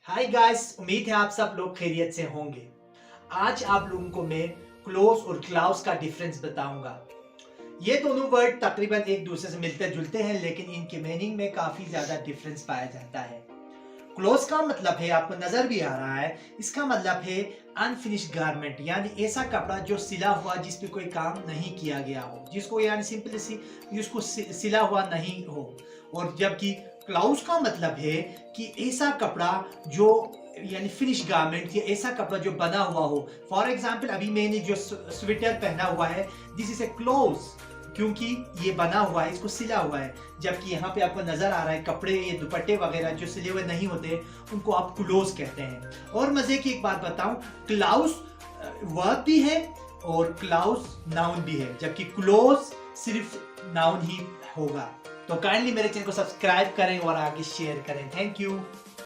Hi guys, उम्मीद है आप सब लोग खैरियत से होंगे। आज आप लोगों को मैं क्लोज और क्लाउज का डिफरेंस बताऊंगा। ये दोनों वर्ड तकरीबन एक दूसरे से मिलते जुलते हैं, लेकिन इनके मीनिंग में काफी ज्यादा डिफरेंस पाया जाता है। क्लोज का मतलब है, आपको नजर भी आ रहा है, इसका मतलब है अनफिनिश्ड गारमेंट, यानी ऐसा कपड़ा जो सिला हुआ, जिस पे कोई काम नहीं किया गया हो, जिसको यानी सिंपल सी उसको सिला हुआ नहीं हो। और जबकि क्लाउज का मतलब है कि ऐसा कपड़ा जो यानी फिनिश गारमेंट या ऐसा कपड़ा जो बना हुआ हो। फॉर एग्जाम्पल अभी मैंने जो स्वेटर पहना हुआ है, दिस इज ए क्लोज, क्योंकि ये बना हुआ है, इसको सिला हुआ है। जबकि यहाँ पे आपको नजर आ रहा है कपड़े, ये दुपट्टे वगैरह जो सिले हुए नहीं होते उनको आप क्लोज कहते हैं। और मजे की एक बात बताऊं, क्लाउज वर्ब भी है और क्लाउज नाउन भी है, जबकि क्लोज सिर्फ नाउन ही होगा। तो काइंडली मेरे चैनल को सब्सक्राइब करें और आगे शेयर करें। Thank you.